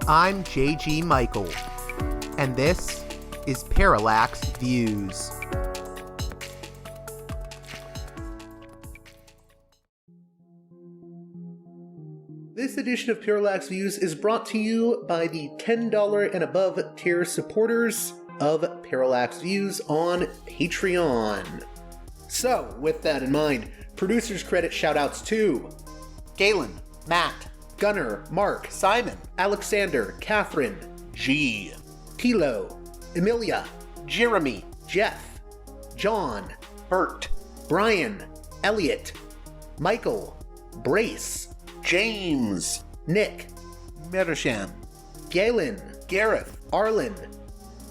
I'm J.G. Michael, and this is Parallax Views. This edition of Parallax Views is brought to you by the $10 and above tier supporters of Parallax Views on Patreon. So, with that in mind, producers credit shoutouts to Galen, Matt, Gunnar, Mark, Simon, Alexander, Catherine, G, Tilo, Emilia, Jeremy, Jeff, John, Bert, Brian, Elliot, Michael, Brace, James, Nick, Mersham, Galen, Gareth, Arlen,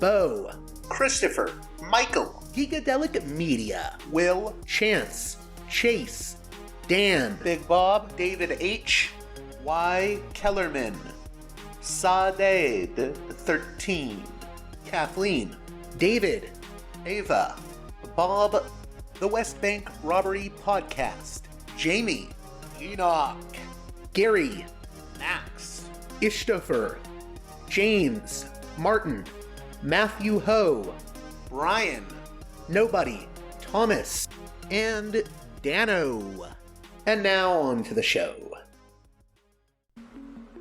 Bo, Christopher, Michael, Gigadelic Media, Will, Chance, Chase, Dan, Big Bob, David H, Y. Kellerman, Sadeed 13, Kathleen, David, Ava, Bob, The West Bank Robbery Podcast, Jamie, Enoch, Gary, Max, Ishtofer, James, Martin, Matthew Ho, Brian, Nobody, Thomas, and Dano. And now on to the show.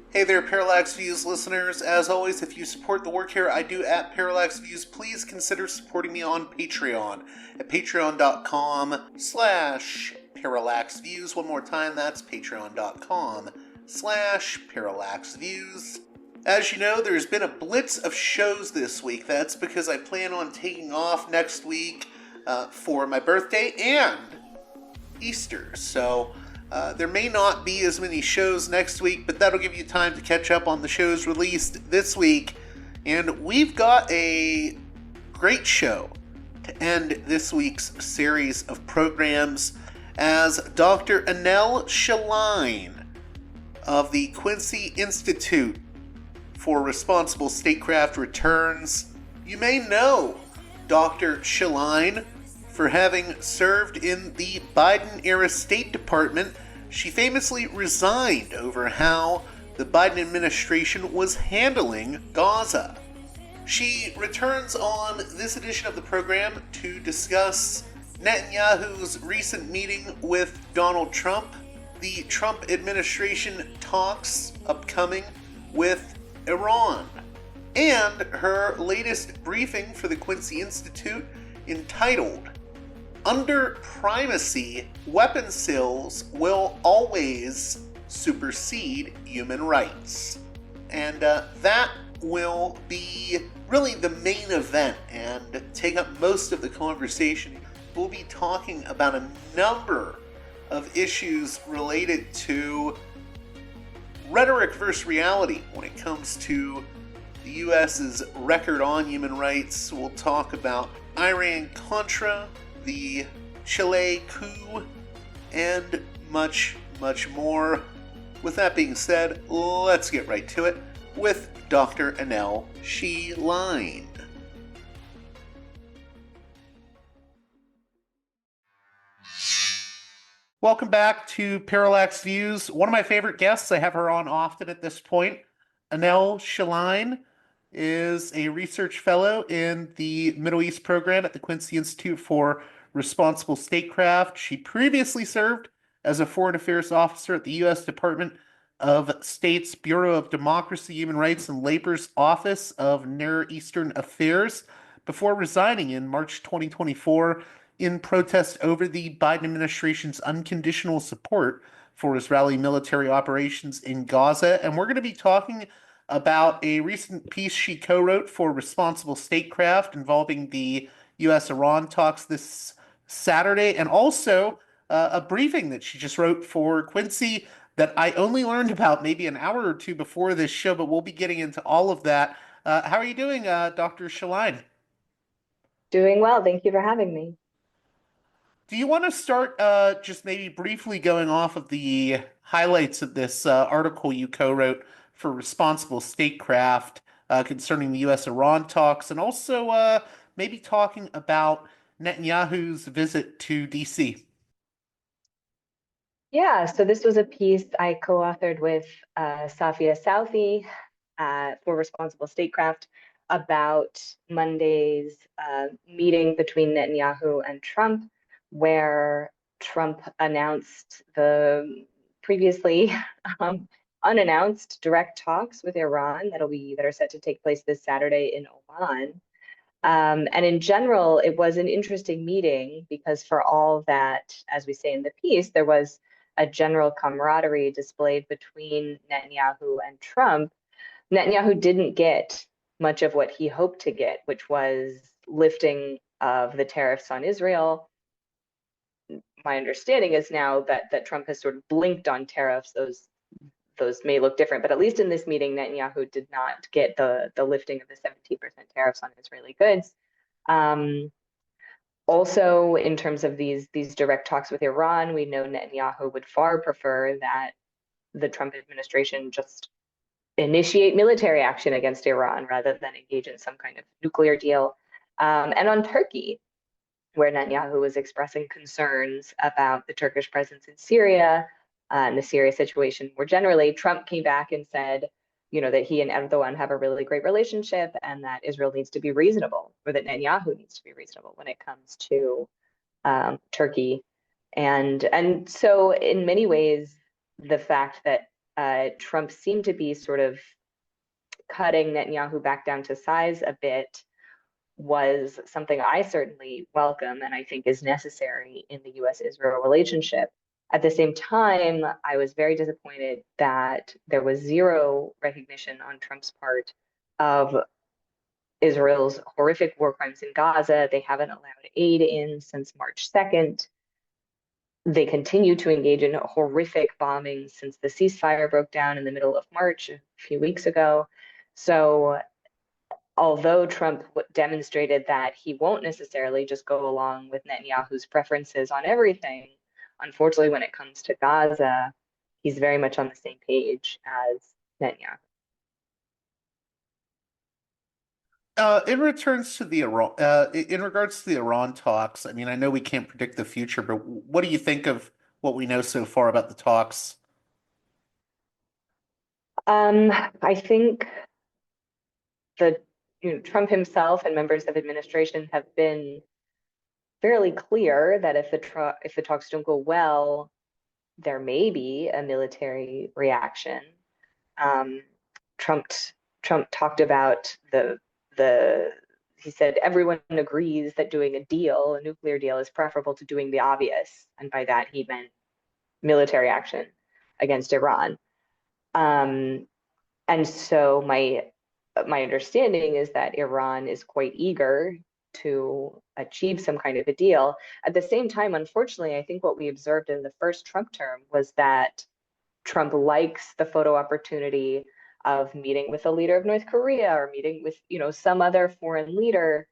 Hey there, Parallax Views listeners. As always, if you support the work here I do at Parallax Views, please consider supporting me on Patreon at patreon.com/parallaxviews. One more time, that's patreon.com/parallaxviews. As you know, there's been a blitz of shows this week. That's because I plan on taking off next week for my birthday and Easter. So there may not be as many shows next week, but that'll give you time to catch up on the shows released this week. And we've got a great show to end this week's series of programs as Dr. Annelle Sheline of the Quincy Institute for Responsible Statecraft returns. You may know Dr. Sheline for having served in the Biden-era State Department. She famously resigned over how the Biden administration was handling Gaza. She returns on this edition of the program to discuss Netanyahu's recent meeting with Donald Trump, the Trump administration talks upcoming with Iran, and her latest briefing for the Quincy Institute entitled "Under Primacy, Weapon Sales Will Always Supersede Human Rights." And that will be really the main event and take up most of the conversation. We'll be talking about a number of issues related to rhetoric versus reality when it comes to the U.S.'s record on human rights. We'll talk about Iran-Contra, the Chile coup, and much, much more. With that being said, let's get right to it with Dr. Annelle Sheline. Welcome back to Parallax Views. One of my favorite guests, I have her on often at this point. Annelle Sheline is a research fellow in the Middle East program at the Quincy Institute for Responsible Statecraft. She previously served as a foreign affairs officer at the U.S. Department of State's Bureau of Democracy, Human Rights, and Labor's Office of Near Eastern Affairs before resigning in March 2024 in protest over the Biden administration's unconditional support for Israeli military operations in Gaza. And we're going to be talking about a recent piece she co-wrote for Responsible Statecraft involving the U.S.-Iran talks this Saturday, and also a briefing that she just wrote for Quincy that I only learned about maybe an hour or two before this show, but we'll be getting into all of that. How are you doing, Dr. Sheline? Doing well. Thank you for having me. Do you want to start just maybe briefly going off of the highlights of this article you co-wrote for Responsible Statecraft concerning the U.S.-Iran talks, and also maybe talking about Netanyahu's visit to D.C.? Yeah, so this was a piece I co-authored with Safia Southi for Responsible Statecraft about Monday's meeting between Netanyahu and Trump, where Trump announced the previously unannounced direct talks with Iran that are set to take place this Saturday in Oman. And in general, it was an interesting meeting because for all that, as we say in the piece, there was a general camaraderie displayed between Netanyahu and Trump. Netanyahu didn't get much of what he hoped to get, which was lifting of the tariffs on Israel. My understanding is now that Trump has sort of blinked on tariffs. Those may look different, but at least in this meeting, Netanyahu did not get the lifting of the 17% tariffs on Israeli goods. Also, in terms of these direct talks with Iran, we know Netanyahu would far prefer that the Trump administration just initiate military action against Iran rather than engage in some kind of nuclear deal. And on Turkey, where Netanyahu was expressing concerns about the Turkish presence in Syria and the Syria situation more generally, Trump came back and said, that he and Erdogan have a really great relationship and that Israel needs to be reasonable, or that Netanyahu needs to be reasonable when it comes to Turkey. And so in many ways, the fact that Trump seemed to be sort of cutting Netanyahu back down to size a bit was something I certainly welcome and I think is necessary in the US-Israel relationship. At the same time, I was very disappointed that there was zero recognition on Trump's part of Israel's horrific war crimes in Gaza. They haven't allowed aid in since March 2nd. They continue to engage in horrific bombings since the ceasefire broke down in the middle of March a few weeks ago. So although Trump demonstrated that he won't necessarily just go along with Netanyahu's preferences on everything, unfortunately, when it comes to Gaza, he's very much on the same page as Netanyahu. In regards to the Iran talks, I mean, I know we can't predict the future, but what do you think of what we know so far about the talks? I think that Trump himself and members of administration have been fairly clear that if the talks don't go well, there may be a military reaction. Trump talked about he said everyone agrees that doing a nuclear deal, is preferable to doing the obvious, and by that he meant military action against Iran. And so my understanding is that Iran is quite eager to achieve some kind of a deal. At the same time, unfortunately, I think what we observed in the first Trump term was that Trump likes the photo opportunity of meeting with the leader of North Korea or meeting with, some other foreign leader,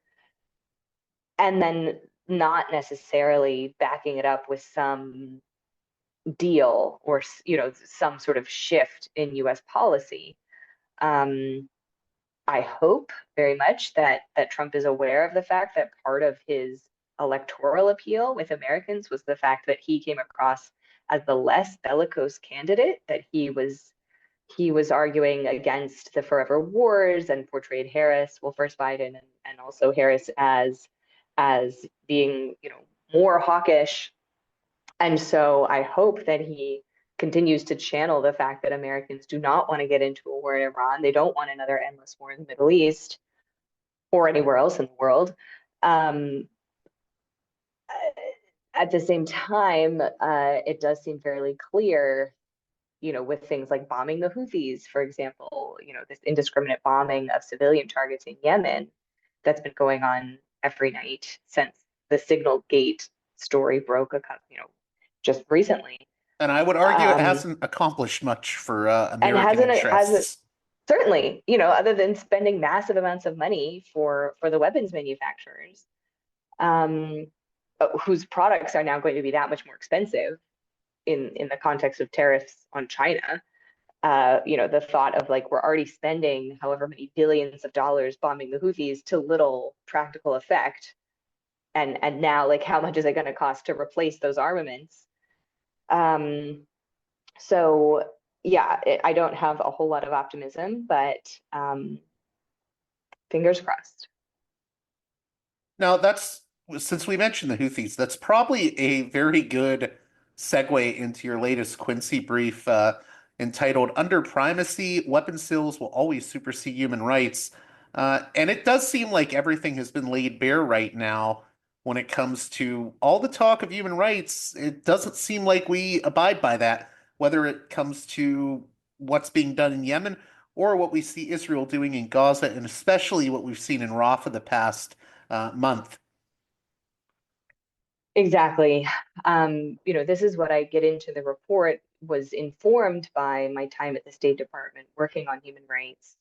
and then not necessarily backing it up with some deal or, some sort of shift in US policy. I hope very much that Trump is aware of the fact that part of his electoral appeal with Americans was the fact that he came across as the less bellicose candidate, that he was arguing against the forever wars and portrayed Harris, first Biden and also Harris as being, more hawkish. And so I hope that he continues to channel the fact that Americans do not want to get into a war in Iran. They don't want another endless war in the Middle East or anywhere else in the world. At the same time, it does seem fairly clear, with things like bombing the Houthis, for example, this indiscriminate bombing of civilian targets in Yemen that's been going on every night since the Signal Gate story broke, just recently. And I would argue it hasn't accomplished much for American hasn't interests. certainly, other than spending massive amounts of money for the weapons manufacturers, whose products are now going to be that much more expensive in the context of tariffs on China. The thought of we're already spending however many billions of dollars bombing the Houthis to little practical effect, and now how much is it going to cost to replace those armaments? So yeah, I don't have a whole lot of optimism, but fingers crossed. Now, since we mentioned the Houthis, that's probably a very good segue into your latest Quincy brief entitled Under Primacy, Weapon Sales Will Always Supersede Human Rights. And it does seem like everything has been laid bare right now when it comes to all the talk of human rights. It doesn't seem like we abide by that, whether it comes to what's being done in Yemen or what we see Israel doing in Gaza, and especially what we've seen in Rafah the past month. Exactly. This is what I get into the report was informed by my time at the State Department working on human rights.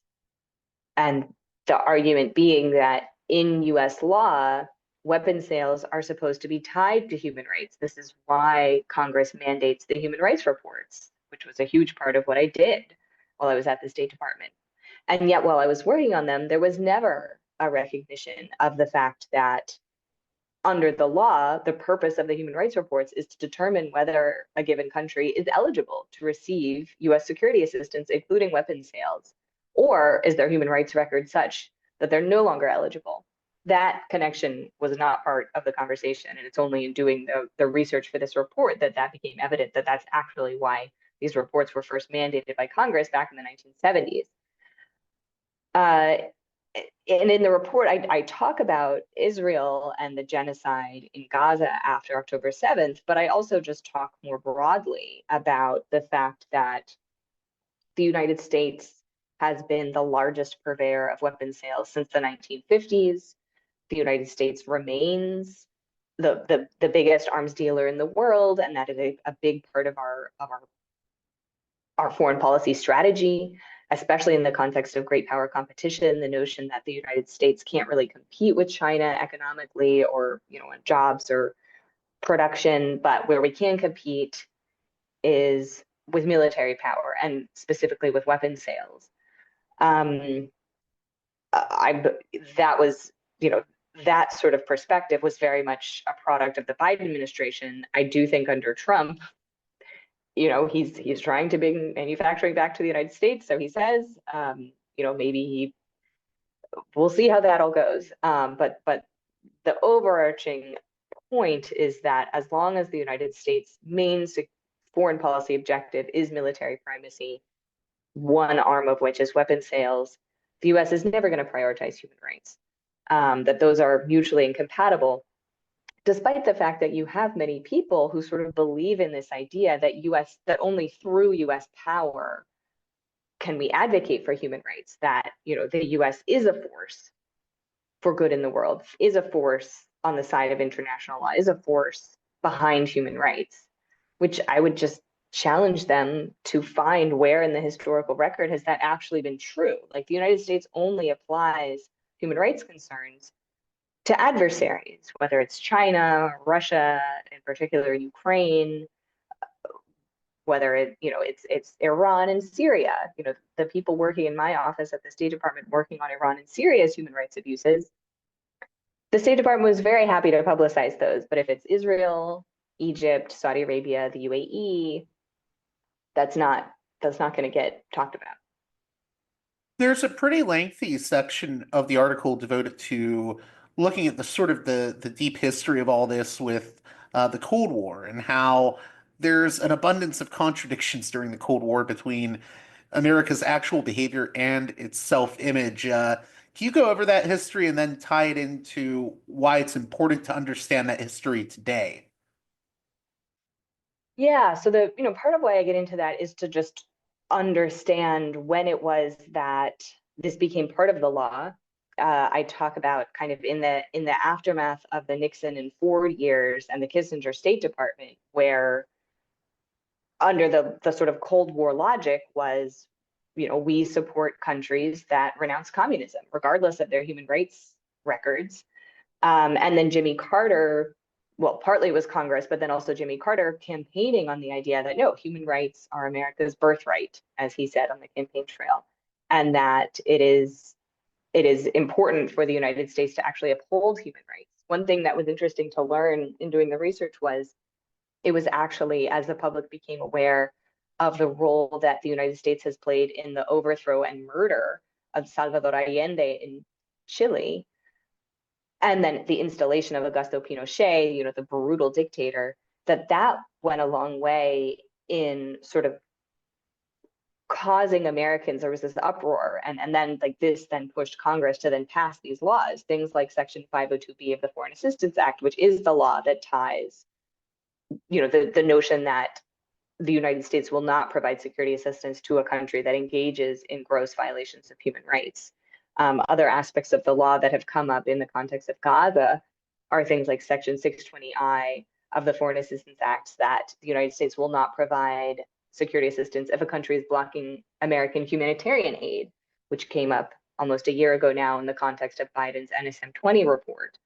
And the argument being that in US law, weapon sales are supposed to be tied to human rights. This is why Congress mandates the human rights reports, which was a huge part of what I did while I was at the State Department. And yet, while I was working on them, there was never a recognition of the fact that under the law, the purpose of the human rights reports is to determine whether a given country is eligible to receive US security assistance, including weapons sales, or is their human rights record such that they're no longer eligible. That connection was not part of the conversation. And it's only in doing the research for this report that that became evident that that's actually why these reports were first mandated by Congress back in the 1970s. And in the report, I talk about Israel and the genocide in Gaza after October 7th, but I also just talk more broadly about the fact that the United States has been the largest purveyor of weapons sales since the 1950s. The United States remains the biggest arms dealer in the world, and that is a big part of our foreign policy strategy, especially in the context of great power competition, the notion that the United States can't really compete with China economically or, on jobs or production, but where we can compete is with military power and specifically with weapons sales. That was, that sort of perspective was very much a product of the Biden administration. I do think under Trump, he's trying to bring manufacturing back to the United States. So he says, maybe we'll see how that all goes. But the overarching point is that as long as the United States' main foreign policy objective is military primacy, one arm of which is weapon sales, the U.S. is never going to prioritize human rights. That those are mutually incompatible, despite the fact that you have many people who sort of believe in this idea that only through US power can we advocate for human rights, that, the US is a force for good in the world, is a force on the side of international law, is a force behind human rights, which I would just challenge them to find where in the historical record has that actually been true. Like the United States only applies human rights concerns to adversaries, whether it's China, Russia, in particular Ukraine, whether it's Iran and Syria. The people working in my office at the State Department working on Iran and Syria's human rights abuses, the State Department was very happy to publicize those. But if it's Israel, Egypt, Saudi Arabia, the UAE, that's not going to get talked about. There's a pretty lengthy section of the article devoted to looking at the sort of the deep history of all this with the Cold War and how there's an abundance of contradictions during the Cold War between America's actual behavior and its self-image. Can you go over that history and then tie it into why it's important to understand that history today? Yeah, so the part of why I get into that is to just understand when it was that this became part of the law. I talk about kind of in the aftermath of the Nixon and Ford years and the Kissinger State Department, where under the sort of Cold War logic was, we support countries that renounce communism, regardless of their human rights records. And then Jimmy Carter, well, partly it was Congress, but then also Jimmy Carter campaigning on the idea that no, human rights are America's birthright, as he said on the campaign trail, and that it is important for the United States to actually uphold human rights. One thing that was interesting to learn in doing the research was it was actually, as the public became aware of the role that the United States has played in the overthrow and murder of Salvador Allende in Chile, and then the installation of Augusto Pinochet, the brutal dictator, that went a long way in sort of causing Americans, there was this uproar, and then like this then pushed Congress to then pass these laws, things like Section 502B of the Foreign Assistance Act, which is the law that ties, the notion that the United States will not provide security assistance to a country that engages in gross violations of human rights. Other aspects of the law that have come up in the context of Gaza are things like Section 620I of the Foreign Assistance Act, that the United States will not provide security assistance if a country is blocking American humanitarian aid, which came up almost a year ago now in the context of Biden's NSM-20 report,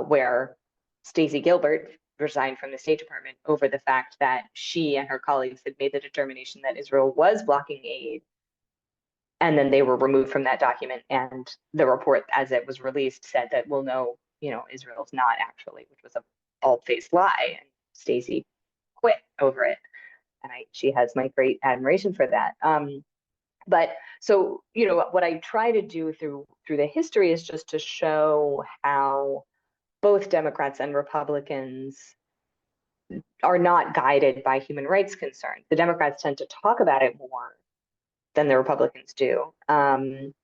where Stacey Gilbert resigned from the State Department over the fact that she and her colleagues had made the determination that Israel was blocking aid. And then they were removed from that document. And the report, as it was released, said that, well, no, Israel's not actually, which was a bald-faced lie. And Stacey quit over it. And she has my great admiration for that. But so, what I try to do through the history is just to show how both Democrats and Republicans are not guided by human rights concerns. The Democrats tend to talk about it more than the Republicans do. And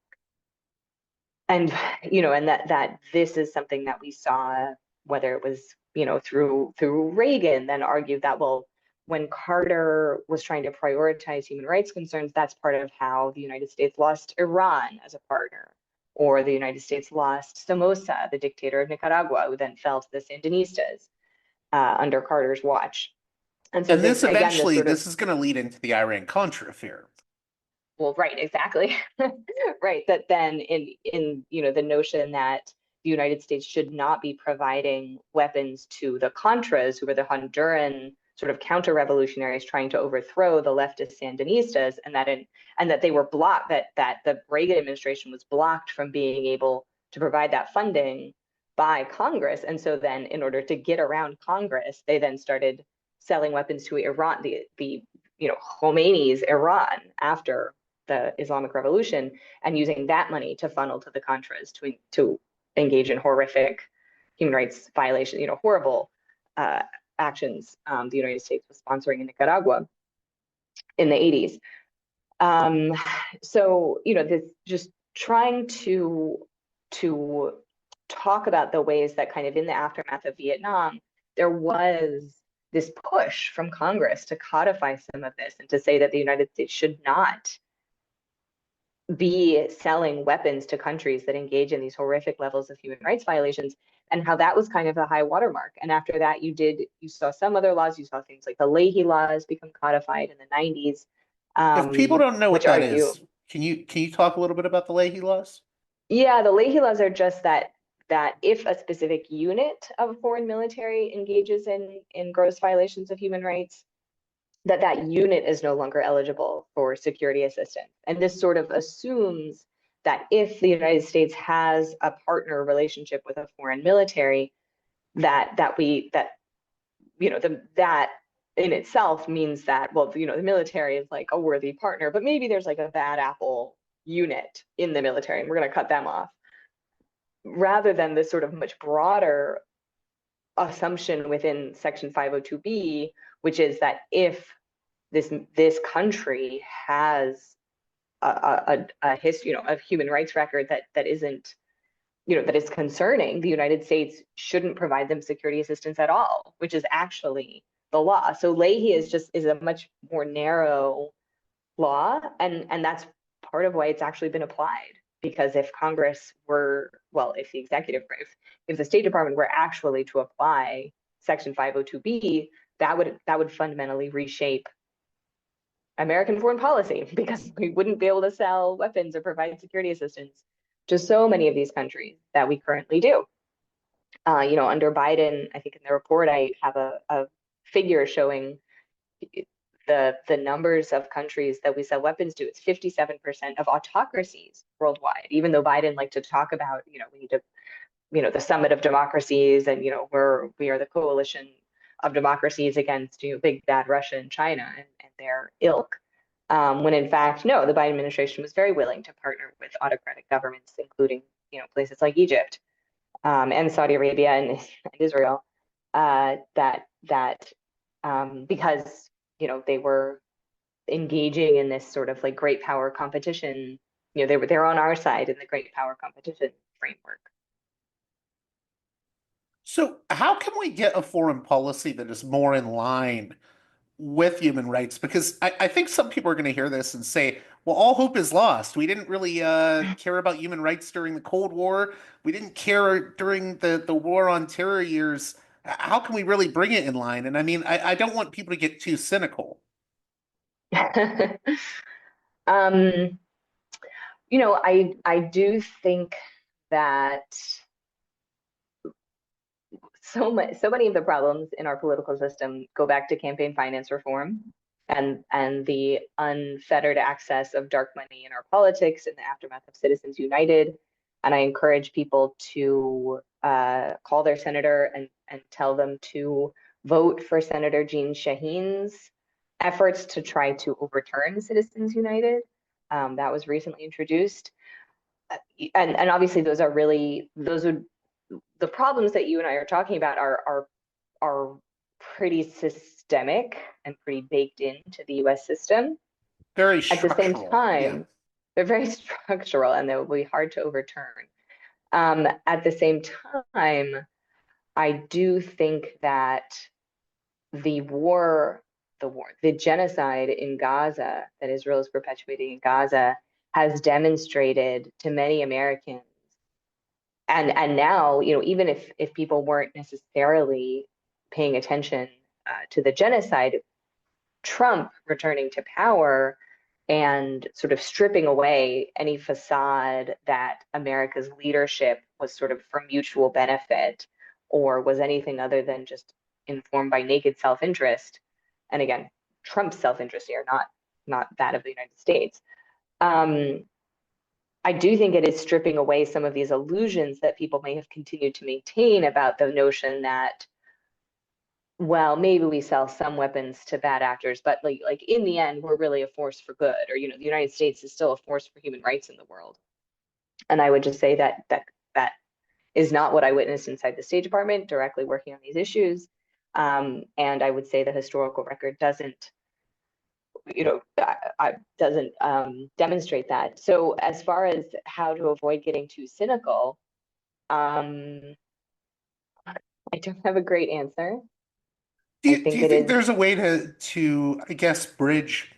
that this is something that we saw, whether it was, through Reagan, then argued that, well, when Carter was trying to prioritize human rights concerns, that's part of how the United States lost Iran as a partner, or the United States lost Somoza, the dictator of Nicaragua, who then fell to the Sandinistas under Carter's watch. And so this eventually, this is going to lead into the Iran-Contra affair. Well, right, exactly. Right, that then in the notion that the United States should not be providing weapons to the Contras, who were the Honduran sort of counter-revolutionaries trying to overthrow the leftist Sandinistas, and that they were blocked, that the Reagan administration was blocked from being able to provide that funding by Congress. And so then, in order to get around Congress, they then started selling weapons to Iran, the Khomeini's Iran after the Islamic Revolution, and using that money to funnel to the Contras to engage in horrific human rights violations, horrible actions the United States was sponsoring in Nicaragua in the 80s. So, this just trying to talk about the ways that kind of in the aftermath of Vietnam, there was this push from Congress to codify some of this and to say that the United States should not be selling weapons to countries that engage in these horrific levels of human rights violations, and how that was kind of the high watermark. And after that, you saw some other laws. You saw things like the Leahy Laws become codified in the 90s. If people don't know what that is, can you talk a little bit about the Leahy Laws? Yeah, the Leahy Laws are just that if a specific unit of a foreign military engages in gross violations of human rights, that unit is no longer eligible for security assistance. And this sort of assumes that if the United States has a partner relationship with a foreign military, that in itself means that, well, the military is like a worthy partner, but maybe there's like a bad apple unit in the military and we're going to cut them off, rather than this sort of much broader assumption within Section 502B, which is that if this country has a history, of human rights record that isn't, that is concerning, the United States shouldn't provide them security assistance at all, which is actually the law. So Leahy is a much more narrow law, and that's part of why it's actually been applied. Because if Congress were, well, if the executive, if the State Department were actually to apply Section 502B, that would fundamentally reshape American foreign policy, because we wouldn't be able to sell weapons or provide security assistance to so many of these countries that we currently do. Under Biden, I think in the report I have a figure showing the numbers of countries that we sell weapons to. It's 57% of autocracies worldwide, even though Biden liked to talk about, we need to, the summit of democracies, and we are the coalition of democracies against big bad Russia and China and their ilk. When in fact, no, the Biden administration was very willing to partner with autocratic governments, including places like Egypt and Saudi Arabia and Israel, because they were engaging in this sort of like great power competition. They're on our side in the great power competition framework. So, how can we get a foreign policy that is more in line with human rights? Because I think some people are going to hear this and say, well, all hope is lost. We didn't really care about human rights during the Cold War. We didn't care during the war on terror years. How can we really bring it in line? And I mean, I don't want people to get too cynical. um, I do think that so many of the problems in our political system go back to campaign finance reform and the unfettered access of dark money in our politics in the aftermath of Citizens United. And I encourage people to call their senator and tell them to vote for Senator Jeanne Shaheen's efforts to try to overturn Citizens United. That was recently introduced. And obviously those would the problems that you and I are talking about are pretty systemic and pretty baked into the U.S. system. Very At the same structural. time, Yeah. they're very structural and they will be hard to overturn. At the same time, I do think that the genocide in Gaza that Israel is perpetuating in Gaza has demonstrated to many Americans, and now, even if people weren't necessarily paying attention to the genocide, Trump returning to power and sort of stripping away any facade that America's leadership was sort of for mutual benefit or was anything other than just informed by naked self-interest. And again, Trump's self-interest here, not that of the United States. I do think it is stripping away some of these illusions that people may have continued to maintain about the notion that, well, maybe we sell some weapons to bad actors, but like in the end, we're really a force for good, or the United States is still a force for human rights in the world. And I would just say that is not what I witnessed inside the State Department directly working on these issues. And I would say the historical record doesn't demonstrate that. So as far as how to avoid getting too cynical, I don't have a great answer. Do you think there's a way to I guess bridge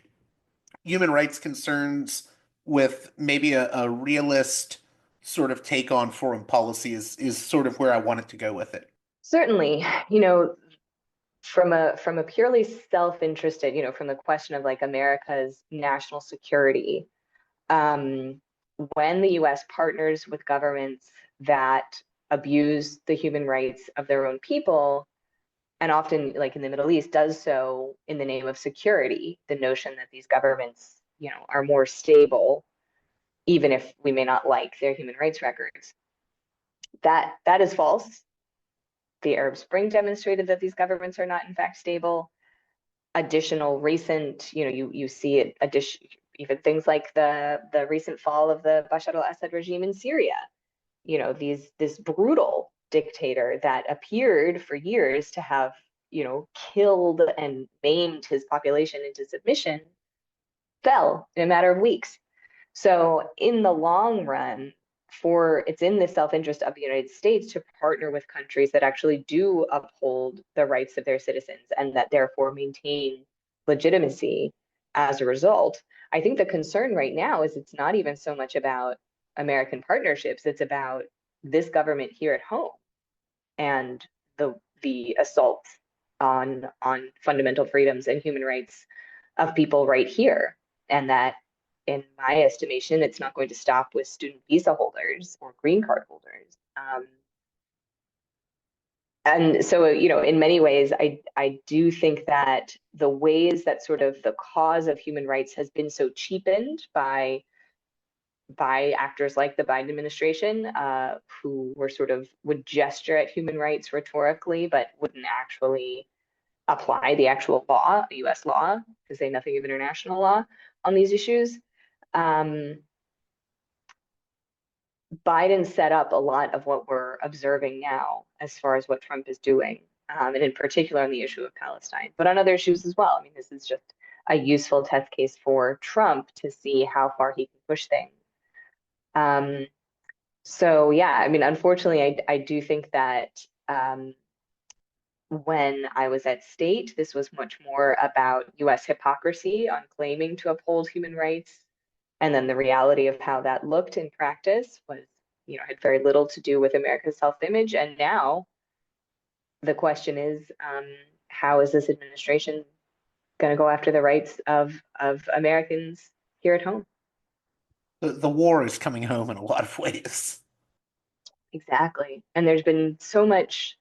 human rights concerns with maybe a realist sort of take on foreign policy is sort of where I wanted to go with it. Certainly, from a purely self-interested, from the question of like America's national security, when the US partners with governments that abuse the human rights of their own people, and often like in the Middle East does so in the name of security, the notion that these governments, are more stable, even if we may not like their human rights records. That is false. The Arab Spring demonstrated that these governments are not in fact stable. Additional recent, you see it, even things like the recent fall of the Bashar al-Assad regime in Syria. This brutal dictator that appeared for years to have, killed and maimed his population into submission, fell in a matter of weeks. So in the long run, it's in the self-interest of the United States to partner with countries that actually do uphold the rights of their citizens and that therefore maintain legitimacy as a result. I think the concern right now is it's not even so much about American partnerships, it's about this government here at home and the assault on fundamental freedoms and human rights of people right here. And that, in my estimation, it's not going to stop with student visa holders or green card holders. And so, in many ways, I do think that the ways that sort of the cause of human rights has been so cheapened by actors like the Biden administration, who would gesture at human rights rhetorically, but wouldn't actually apply the actual law, US law, to say nothing of international law on these issues. Biden set up a lot of what we're observing now as far as what Trump is doing, and in particular on the issue of Palestine, but on other issues as well. I mean, this is just a useful test case for Trump to see how far he can push things. So yeah, I mean, unfortunately, I do think that when I was at state, this was much more about US hypocrisy on claiming to uphold human rights. And then the reality of how that looked in practice was, had very little to do with America's self-image. And now the question is, how is this administration going to go after the rights of Americans here at home? The war is coming home in a lot of ways. Exactly. And there's been so much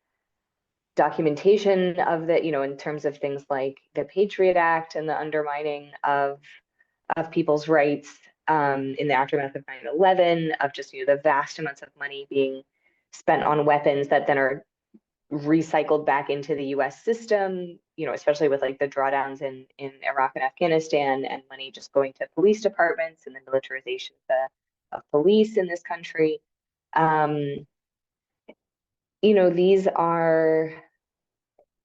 documentation of that, in terms of things like the Patriot Act and the undermining of people's rights in the aftermath of 9/11, of just the vast amounts of money being spent on weapons that then are recycled back into the US system, especially with like the drawdowns in Iraq and Afghanistan, and money just going to police departments and the militarization of police in this country. These are,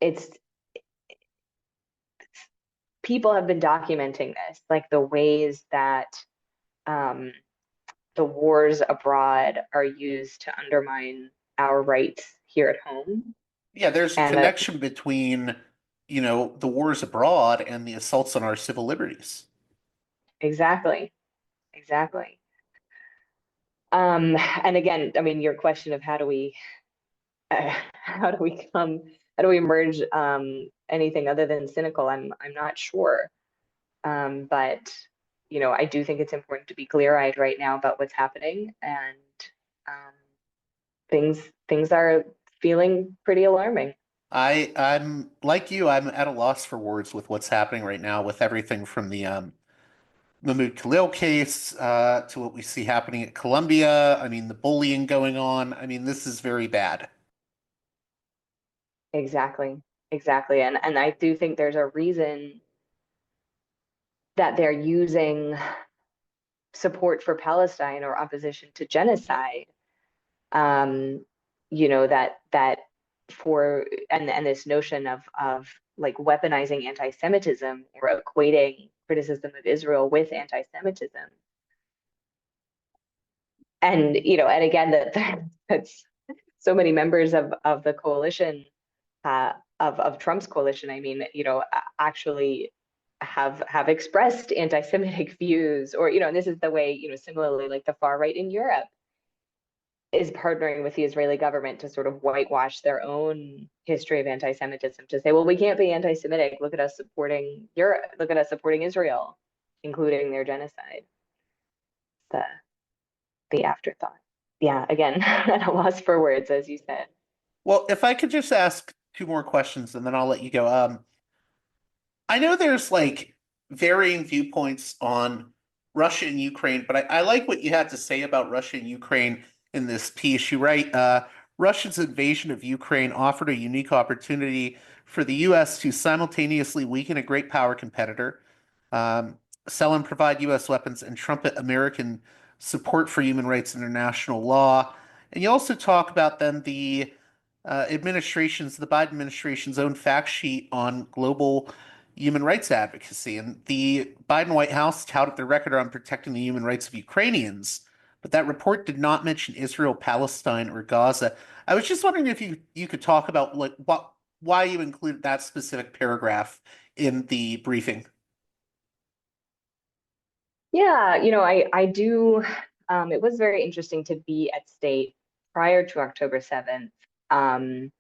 it's, people have been documenting this, like the ways that the wars abroad are used to undermine our rights here at home. Yeah, there's a And connection between, the wars abroad and the assaults on our civil liberties. exactly. And again, I mean, your question of how do we emerge anything other than cynical, I'm not sure. But I do think it's important to be clear-eyed right now about what's happening, and things are feeling pretty alarming. I'm like you, I'm at a loss for words with what's happening right now with everything from the Mahmoud Khalil case to what we see happening at Columbia. I mean, the bullying going on. I mean, this is very bad. Exactly. And I do think there's a reason that they're using support for Palestine or opposition to genocide. That for and this notion of like weaponizing anti-Semitism or equating criticism of Israel with anti-Semitism. And and again, that's so many members of the coalition, of Trump's coalition, I mean, actually have expressed anti-Semitic views, or and this is the way, similarly, like the far right in Europe is partnering with the Israeli government to sort of whitewash their own history of anti-Semitism, to say, well, we can't be anti-Semitic. Look at us supporting Europe. Look at us supporting Israel, including their genocide. The afterthought. Yeah, again, at a loss for words, as you said. Well, if I could just ask two more questions and then I'll let you go. I know there's like varying viewpoints on Russia and Ukraine, but I like what you had to say about Russia and Ukraine in this piece. You write, Russia's invasion of Ukraine offered a unique opportunity for the U.S. to simultaneously weaken a great power competitor, sell and provide U.S. weapons, and trumpet American support for human rights and international law. And you also talk about then the the Biden administration's own fact sheet on global human rights advocacy. And the Biden White House touted their record on protecting the human rights of Ukrainians, but that report did not mention Israel, Palestine, or Gaza. I was just wondering if you could talk about like why you included that specific paragraph in the briefing. Yeah, I do. It was very interesting to be at state prior to October 7th, and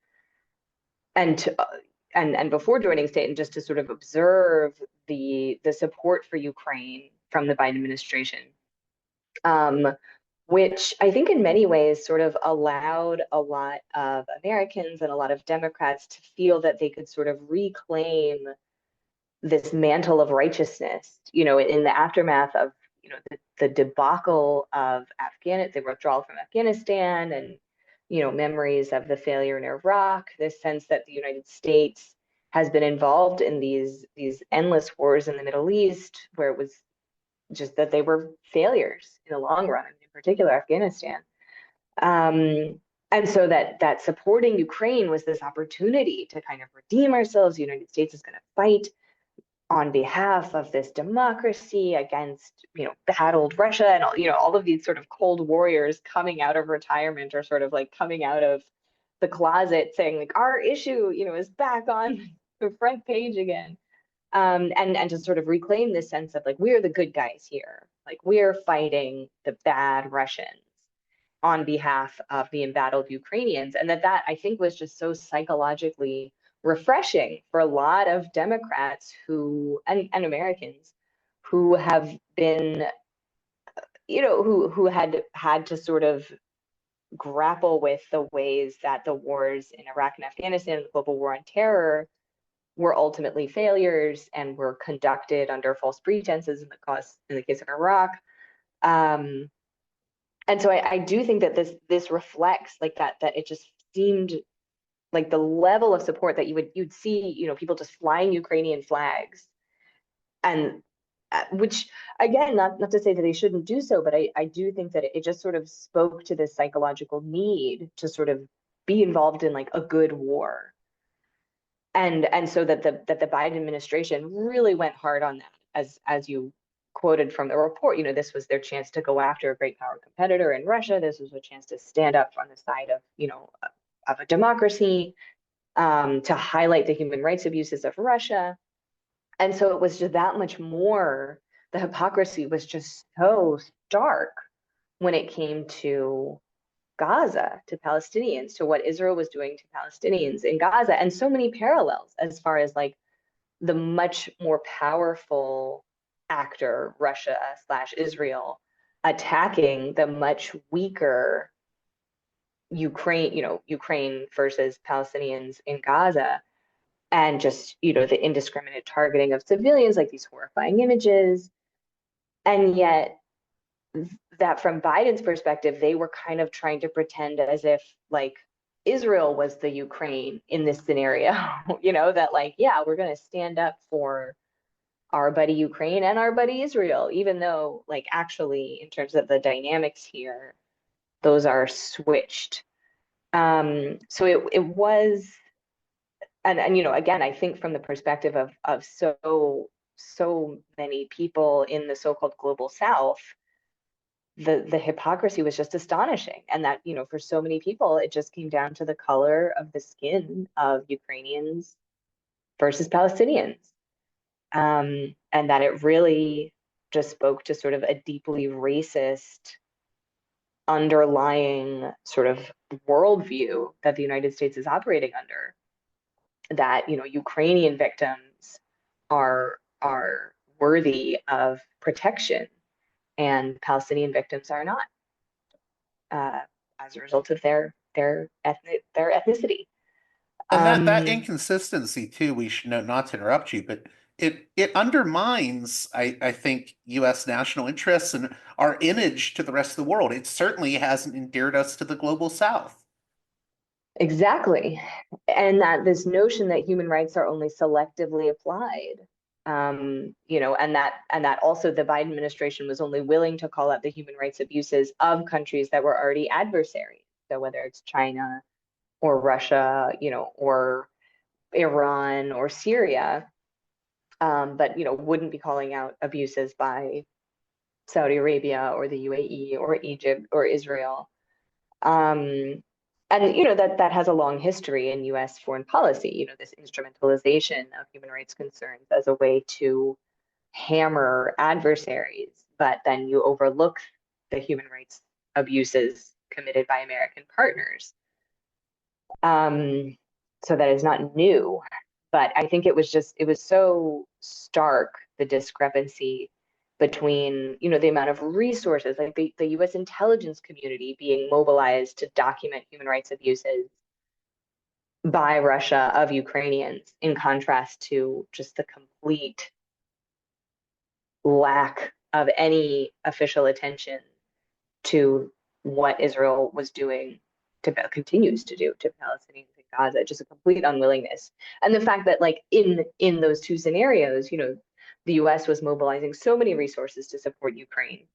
before joining state, and just to sort of observe the support for Ukraine from the Biden administration, which I think in many ways sort of allowed a lot of Americans and a lot of Democrats to feel that they could sort of reclaim this mantle of righteousness, in the aftermath of, the debacle of the withdrawal from Afghanistan, and, memories of the failure in Iraq, this sense that the United States has been involved in these endless wars in the Middle East, where it was just that they were failures in the long run, in particular Afghanistan. And so that supporting Ukraine was this opportunity to kind of redeem ourselves. The United States is going to fight on behalf of this democracy against, bad old Russia, and all of these sort of cold warriors coming out of retirement, or sort of like coming out of the closet saying like our issue, is back on the front page again. And to sort of reclaim this sense of like, we're the good guys here, like we're fighting the bad Russians on behalf of the embattled Ukrainians. And that I think was just so psychologically refreshing for a lot of Democrats and Americans who have been, who had to sort of grapple with the ways that the wars in Iraq and Afghanistan, the global war on terror, were ultimately failures and were conducted under false pretenses in the case of Iraq. And so I do think that this reflects like that it just seemed like the level of support that you'd see, people just flying Ukrainian flags, and which, again, not to say that they shouldn't do so, but I do think that it just sort of spoke to this psychological need to sort of be involved in like a good war. And so that the Biden administration really went hard on that, as you quoted from the report. This was their chance to go after a great power competitor in Russia. This was a chance to stand up on the side of, of a democracy, to highlight the human rights abuses of Russia. And so it was just that much more. The hypocrisy was just so stark when it came to Gaza, to Palestinians, to what Israel was doing to Palestinians in Gaza, and so many parallels as far as like the much more powerful actor, Russia / Israel, attacking the much weaker Ukraine versus Palestinians in Gaza, and just, the indiscriminate targeting of civilians, like these horrifying images. And yet that from Biden's perspective, they were kind of trying to pretend as if like Israel was the Ukraine in this scenario, that like, yeah, we're going to stand up for our buddy Ukraine and our buddy Israel, even though like actually in terms of the dynamics here, those are switched. So it was, and again, I think from the perspective of so many people in the so-called global South, the hypocrisy was just astonishing. And that, for so many people, it just came down to the color of the skin of Ukrainians versus Palestinians. And that it really just spoke to sort of a deeply racist underlying sort of worldview that the United States is operating under, that, Ukrainian victims are worthy of protection and Palestinian victims are not, as a result of their ethnicity. And that inconsistency too, we should note, not to interrupt you, but it undermines, I think, U.S. national interests and our image to the rest of the world. It certainly hasn't endeared us to the global South. Exactly. And that this notion that human rights are only selectively applied, and that also the Biden administration was only willing to call out the human rights abuses of countries that were already adversaries. So whether it's China or Russia, or Iran or Syria, but wouldn't be calling out abuses by Saudi Arabia or the UAE or Egypt or Israel. And that has a long history in U.S. foreign policy, this instrumentalization of human rights concerns as a way to hammer adversaries, but then you overlook the human rights abuses committed by American partners. So that is not new, but I think it was so stark, the discrepancy between, the amount of resources, like the U.S. intelligence community being mobilized to document human rights abuses by Russia of Ukrainians, in contrast to just the complete lack of any official attention to what Israel was doing continues to do to Palestinians in Gaza, just a complete unwillingness. And the fact that like in those two scenarios, the US was mobilizing so many resources to support Ukraine,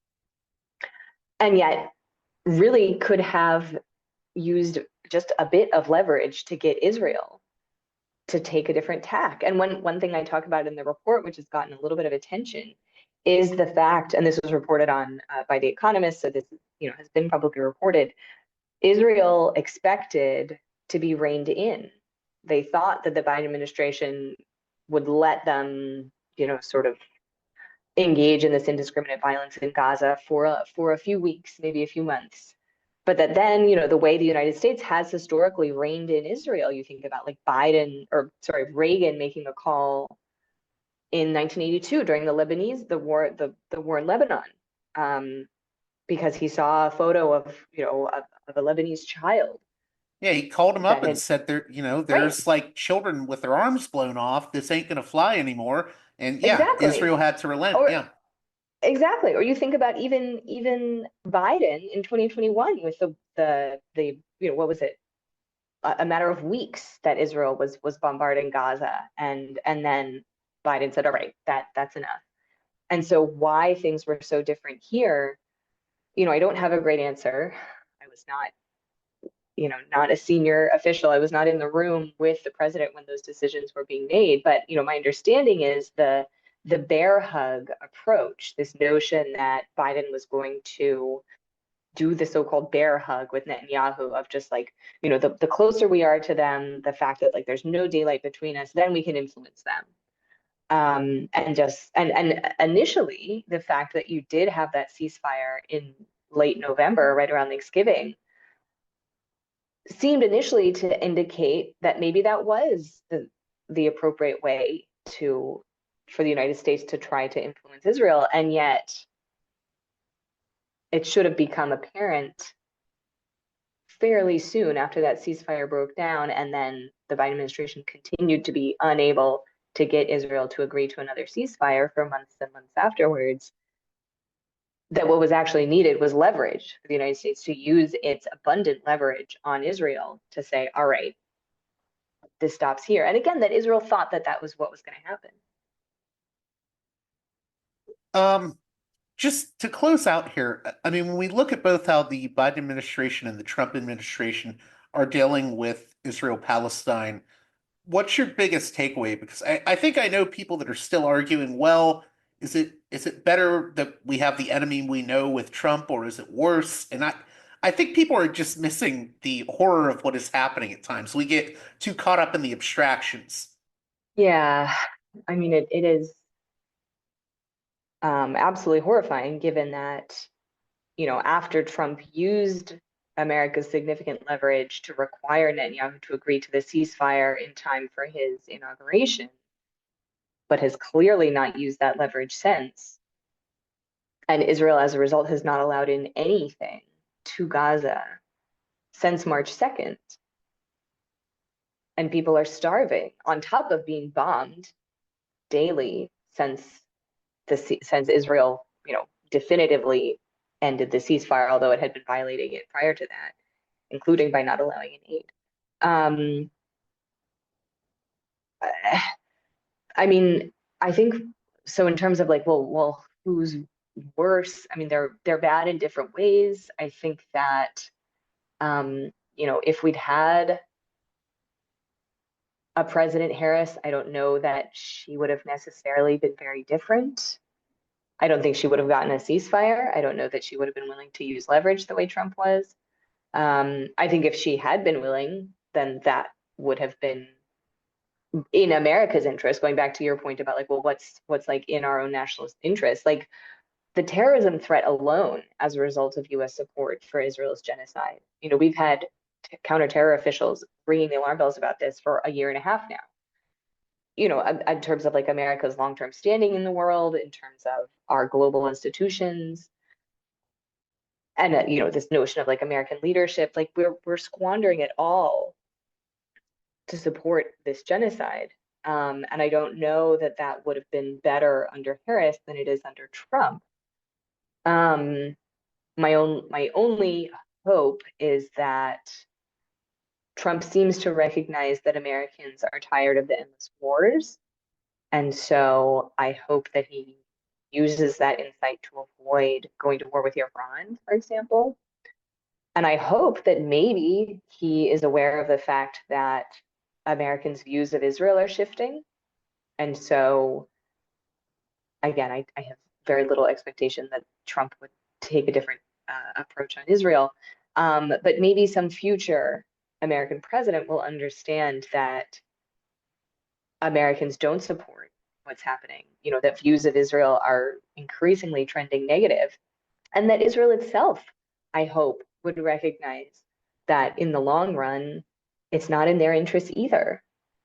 and yet really could have used just a bit of leverage to get Israel to take a different tack. And one thing I talk about in the report, which has gotten a little bit of attention, is the fact, and this was reported on by The Economist, so this has been publicly reported, Israel expected to be reined in. They thought that the Biden administration would let them, sort of engage in this indiscriminate violence in Gaza for a few weeks, maybe a few months. But that then, the way the United States has historically reined in Israel, you think about like Reagan making a call in 1982 during the war in Lebanon, because he saw a photo of a Lebanese child. Yeah, he called him up and Had, said there's right, like children with their arms blown off. This ain't gonna fly anymore. And yeah, exactly. Israel had to relent. Or Yeah. exactly. Or you think about even Biden in 2021 with the what was it? A matter of weeks that Israel was bombarding Gaza, and then Biden said, "All right, that's enough." And so why things were so different here, I don't have a great answer. I was not a senior official. I was not in the room with the president when those decisions were being made. But my understanding is the bear hug approach, this notion that Biden was going to do the so-called bear hug with Netanyahu of just like, the closer we are to them, the fact that like there's no daylight between us, then we can influence them. And initially, the fact that you did have that ceasefire in late November, right around Thanksgiving, seemed initially to indicate that maybe that was the appropriate way for the United States to try to influence Israel. And yet it should have become apparent fairly soon after that ceasefire broke down, and then the Biden administration continued to be unable to get Israel to agree to another ceasefire for months and months afterwards, that what was actually needed was leverage for the United States to use its abundant leverage on Israel to say, all right, this stops here. And again, that Israel thought that that was what was going to happen. Just to close out here, I mean, when we look at both how the Biden administration and the Trump administration are dealing with Israel-Palestine, what's your biggest takeaway? Because I think I know people that are still arguing, well, is it better that we have the enemy we know with Trump, or is it worse? And I think people are just missing the horror of what is happening at times. We get too caught up in the abstractions. Yeah, I mean, it is absolutely horrifying given that, after Trump used America's significant leverage to require Netanyahu to agree to the ceasefire in time for his inauguration, but has clearly not used that leverage since. And Israel, as a result, has not allowed in anything to Gaza since March 2nd. And people are starving on top of being bombed daily since Israel, definitively ended the ceasefire, although it had been violating it prior to that, including by not allowing in aid. I mean, I think so in terms of like, well, who's worse? I mean, they're bad in different ways. I think that, if we'd had a President Harris, I don't know that she would have necessarily been very different. I don't think she would have gotten a ceasefire. I don't know that she would have been willing to use leverage the way Trump was. I think if she had been willing, then that would have been in America's interest, going back to your point about like, well, what's like in our own national interest? Like the terrorism threat alone as a result of US support for Israel's genocide. We've had counterterror officials ringing the alarm bells about this for a year and a half now. In terms of like America's long-term standing in the world, in terms of our global institutions, and this notion of like American leadership, like we're squandering it all to support this genocide. And I don't know that that would have been better under Harris than it is under Trump. My only hope is that Trump seems to recognize that Americans are tired of the endless wars. And so I hope that he uses that insight to avoid going to war with Iran, for example. And I hope that maybe he is aware of the fact that Americans' views of Israel are shifting. And so, again, I have very little expectation that Trump would take a different approach on Israel. But maybe some future American president will understand that Americans don't support what's happening, that views of Israel are increasingly trending negative, and that Israel itself, I hope, would recognize that in the long run, it's not in their interest either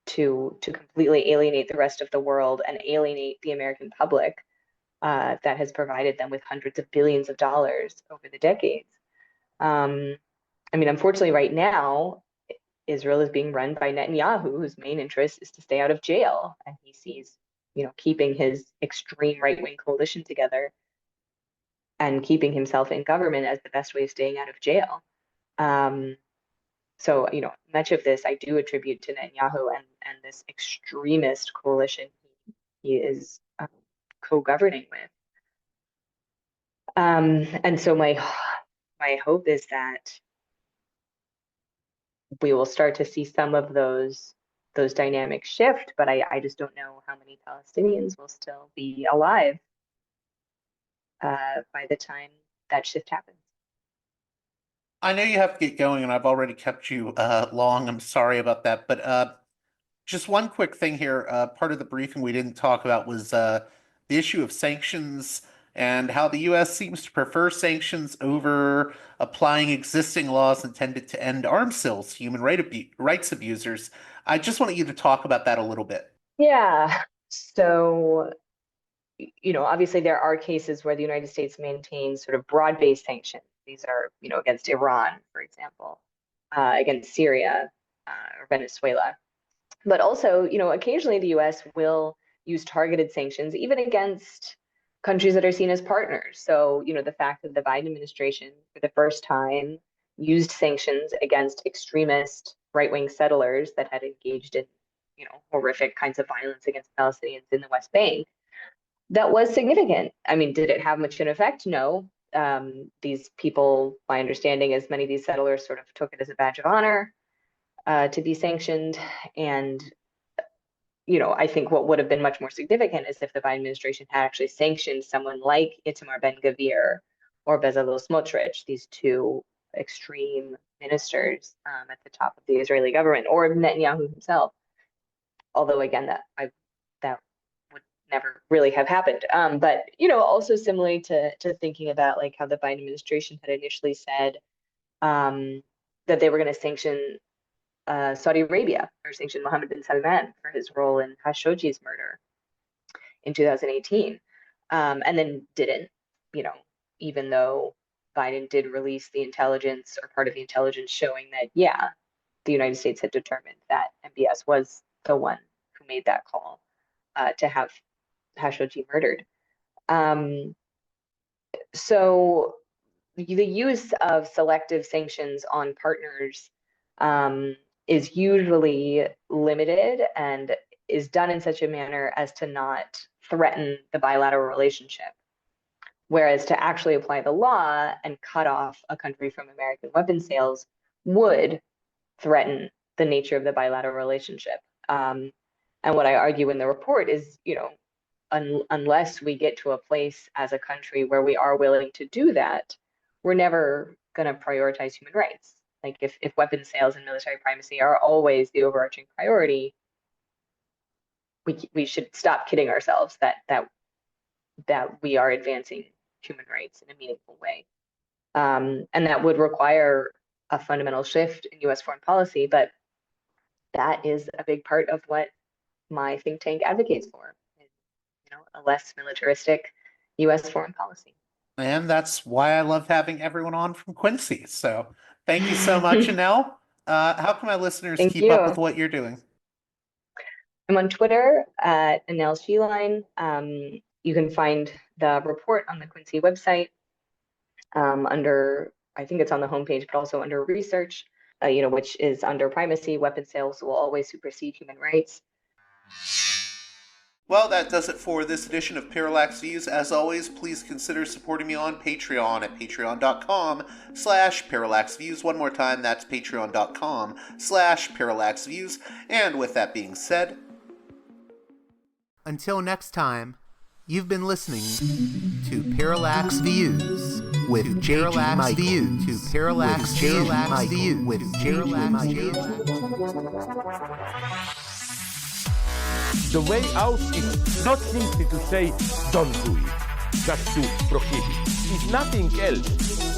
to completely alienate the rest of the world and alienate the American public that has provided them with hundreds of billions of dollars over the decades. Unfortunately, right now, Israel is being run by Netanyahu, whose main interest is to stay out of jail. And he sees, keeping his extreme right-wing coalition together and keeping himself in government as the best way of staying out of jail. So, much of this I do attribute to Netanyahu and this extremist coalition he is co-governing with. And so my hope is that we will start to see some of those dynamics shift, but I just don't know how many Palestinians will still be alive by the time that shift happens. I know you have to get going, and I've already kept you long. I'm sorry about that. But just one quick thing here. Part of the briefing we didn't talk about was the issue of sanctions and how the U.S. seems to prefer sanctions over applying existing laws intended to end arms sales to human rights abusers. I just wanted you to talk about that a little bit. Yeah. So, obviously there are cases where the United States maintains sort of broad-based sanctions. These are, against Iran, for example, against Syria or Venezuela. But also, occasionally the US will use targeted sanctions, even against countries that are seen as partners. So, the fact that the Biden administration, for the first time, used sanctions against extremist right-wing settlers that had engaged in, horrific kinds of violence against Palestinians in the West Bank, that was significant. Did it have much of an effect? No. These people, my understanding is many of these settlers sort of took it as a badge of honor to be sanctioned. And, I think what would have been much more significant is if the Biden administration had actually sanctioned someone like Itamar Ben-Gvir or Bezalel Smotrich, these two extreme ministers at the top of the Israeli government, or Netanyahu himself. Although, again, that would never really have happened. But, also similarly to thinking about like how the Biden administration had initially said that they were going to sanction Saudi Arabia or sanction Mohammed bin Salman for his role in Khashoggi's murder in 2018, and then didn't, even though Biden did release the intelligence or part of the intelligence showing that, yeah, the United States had determined that MBS was the one who made that call to have Khashoggi murdered. So the use of selective sanctions on partners is usually limited and is done in such a manner as to not threaten the bilateral relationship. Whereas to actually apply the law and cut off a country from American weapons sales would threaten the nature of the bilateral relationship. And what I argue in the report is, unless we get to a place as a country where we are willing to do that, we're never going to prioritize human rights. Like if weapons sales and military primacy are always the overarching priority, we should stop kidding ourselves that we are advancing human rights in a meaningful way. And that would require a fundamental shift in US foreign policy, but that is a big part of what my think tank advocates for, a less militaristic US foreign policy. And that's why I love having everyone on from Quincy. So thank you so much, Annelle. How can my listeners Thank keep up with you. what you're doing? I'm on Twitter at Annelle Sheline. You can find the report on the Quincy website under, I think it's on the homepage, but also under research. which is under primacy. Weapon sales will always supersede human rights. Well, that does it for this edition of Parallax Views. As always, please consider supporting me on Patreon at patreon.com/parallaxviews. One more time, that's patreon.com/parallaxviews. And with that being said, until next time, you've been listening to Parallax Views with Parallax Views to Parallax Views with Parallax Views. The way out is not simply to say, don't do it, just to prohibit. If nothing else,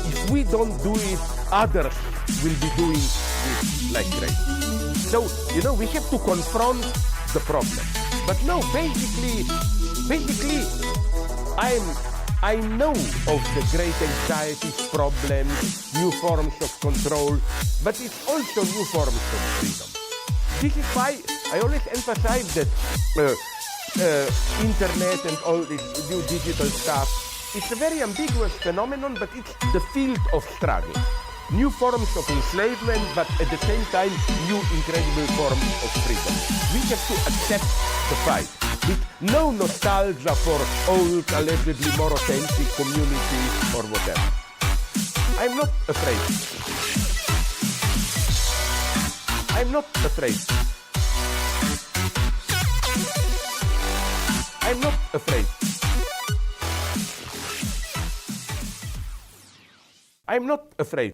if we don't do it, others will be doing it like crazy. So, we have to confront the problem. But no, basically, I know of the great anxieties, problems, new forms of control, but it's also new forms of freedom. This is why I always emphasize that internet and all this new digital stuff, it's a very ambiguous phenomenon, but it's the field of struggle. New forms of enslavement, but at the same time, new incredible forms of freedom. We have to accept the fight with no nostalgia for old, allegedly more authentic communities or whatever. I'm not afraid. I'm not afraid. I'm not afraid. I'm not afraid.